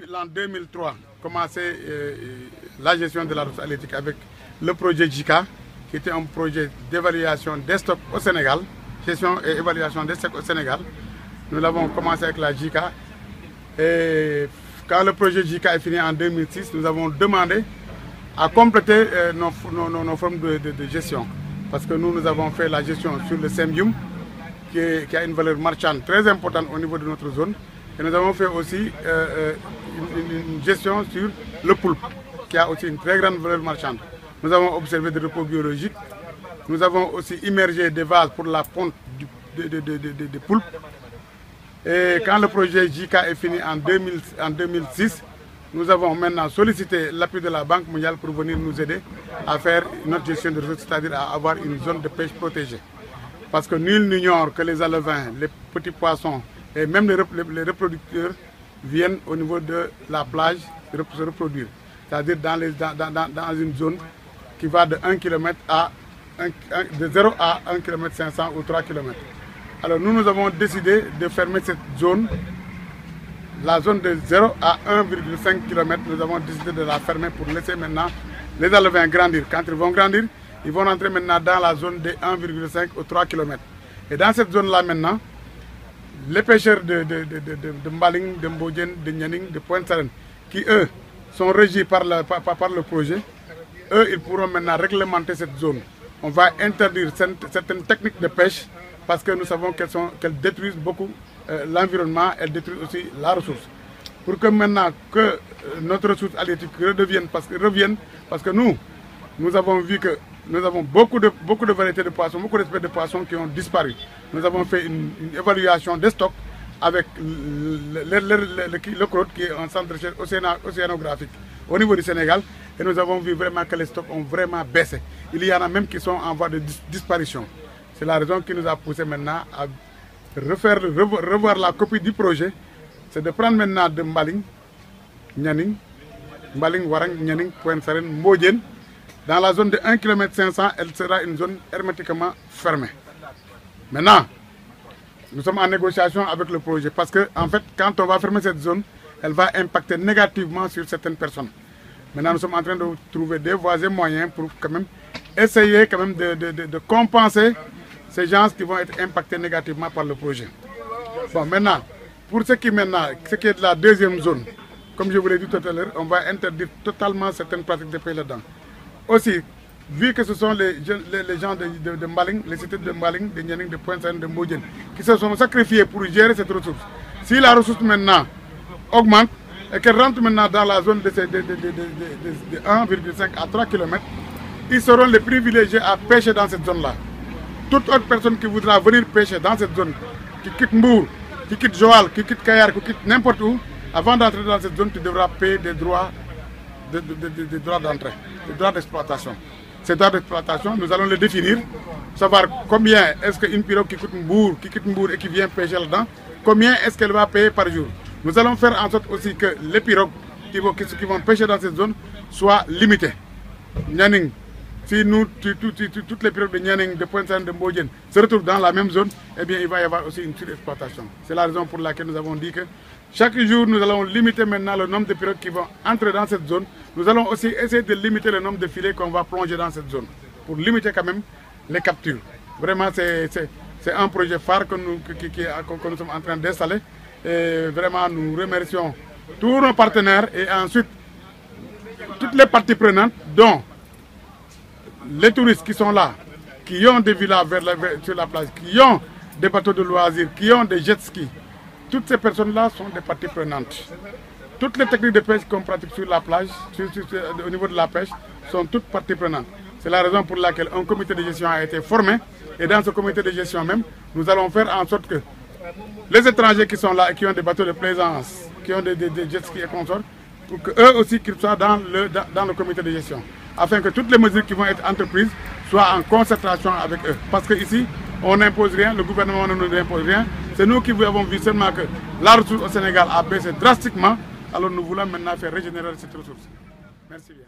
l'an 2003, commencé la gestion de la ressource halieutique avec le projet JICA, qui était un projet d'évaluation des stocks au Sénégal, gestion et évaluation des stocks au Sénégal. Nous l'avons commencé avec la JICA. Et quand le projet JICA est fini en 2006, nous avons demandé à compléter nos formes de gestion. Parce que nous avons fait la gestion sur le Sembium, qui a une valeur marchande très importante au niveau de notre zone. Et nous avons fait aussi une gestion sur le poulpe, qui a aussi une très grande valeur marchande. Nous avons observé des repos biologiques. Nous avons aussi immergé des vases pour la ponte de poulpes. Et quand le projet JICA est fini en 2006, nous avons maintenant sollicité l'appui de la Banque mondiale pour venir nous aider à faire notre gestion de ressources, c'est-à-dire à avoir une zone de pêche protégée. Parce que nul n'ignore que les alevins, les petits poissons et même les reproducteurs viennent au niveau de la plage se reproduire. C'est-à-dire dans une zone qui va de 1 km de 0 à 1 km 500 ou 3 km. Alors nous avons décidé de fermer cette zone, la zone de 0 à 1,5 km, nous avons décidé de la fermer pour laisser maintenant les alevins grandir. Quand ils vont grandir, ils vont entrer maintenant dans la zone de 1,5 ou 3 km. Et dans cette zone-là maintenant, les pêcheurs de Mbaling, de Mbodjen, de Nyaning, de Pointe-Sarène, qui eux sont régis par le projet, eux ils pourront maintenant réglementer cette zone. On va interdire certaines techniques de pêche parce que nous savons qu'elles détruisent beaucoup l'environnement, elles détruisent aussi la ressource. Pour que maintenant que notre ressource halieutique revienne, parce que nous avons vu que nous avons beaucoup de variétés de poissons, beaucoup d'espèces de poissons qui ont disparu. Nous avons fait une évaluation des stocks avec le CROD, qui est un centre de recherche océanographique au niveau du Sénégal. Et nous avons vu vraiment que les stocks ont vraiment baissé. Il y en a même qui sont en voie de disparition. C'est la raison qui nous a poussé maintenant à revoir la copie du projet. C'est de prendre maintenant de Mbaling, Nyaning, Mbaling, Warang, Nyaning, Pointe-Sarène, Mbodjen. Dans la zone de 1 km 500, elle sera une zone hermétiquement fermée. Maintenant, nous sommes en négociation avec le projet parce que, en fait, quand on va fermer cette zone, elle va impacter négativement sur certaines personnes. Maintenant, nous sommes en train de trouver des voies et moyens pour quand même essayer de compenser ces gens qui vont être impactés négativement par le projet. Bon, maintenant, pour ce qui est de la deuxième zone, comme je vous l'ai dit tout à l'heure, on va interdire totalement certaines pratiques de pêche là-dedans. Aussi, vu que ce sont les gens de Mbaling, les cités de Mbaling, de Nyaning, de Pointe-Sarène, de Mbodjen, qui se sont sacrifiés pour gérer cette ressource. Si la ressource maintenant augmente et qu'elle rentre maintenant dans la zone de 1,5 à 3 km, ils seront les privilégiés à pêcher dans cette zone-là. Toute autre personne qui voudra venir pêcher dans cette zone, qui quitte Mbour, qui quitte Joal, qui quitte Kayar, qui quitte n'importe où, avant d'entrer dans cette zone, tu devras payer des droits d'entrée, des droits d'exploitation. Ces droits d'exploitation, nous allons les définir, savoir combien est-ce qu'une pirogue qui quitte Mbour et qui vient pêcher là-dedans, combien est-ce qu'elle va payer par jour. Nous allons faire en sorte aussi que les pirogues qui vont pêcher dans cette zone soient limitées. Nyaning, si toutes les pirogues de Nyaning, de Pointe-Sarène, de Mbodjen se retrouvent dans la même zone, eh bien il va y avoir aussi une surexploitation. C'est la raison pour laquelle nous avons dit que chaque jour, nous allons limiter maintenant le nombre de pirogues qui vont entrer dans cette zone. Nous allons aussi essayer de limiter le nombre de filets qu'on va plonger dans cette zone, pour limiter quand même les captures. Vraiment, c'est un projet phare que nous sommes en train d'installer. Et vraiment, nous remercions tous nos partenaires et ensuite toutes les parties prenantes, dont les touristes qui sont là, qui ont des villas sur la plage, qui ont des bateaux de loisirs, qui ont des jet skis. Toutes ces personnes-là sont des parties prenantes. Toutes les techniques de pêche qu'on pratique sur la plage, au niveau de la pêche, sont toutes parties prenantes. C'est la raison pour laquelle un comité de gestion a été formé. Et dans ce comité de gestion même, nous allons faire en sorte que les étrangers qui sont là et qui ont des bateaux de plaisance, qui ont des jet skis et consorts, pour qu'eux aussi qu'ils soient dans le comité de gestion. Afin que toutes les mesures qui vont être entreprises soient en concertation avec eux. Parce qu'ici, on n'impose rien, le gouvernement ne nous impose rien. C'est nous qui avons vu seulement que la ressource au Sénégal a baissé drastiquement. Alors nous voulons maintenant faire régénérer cette ressource. Merci bien.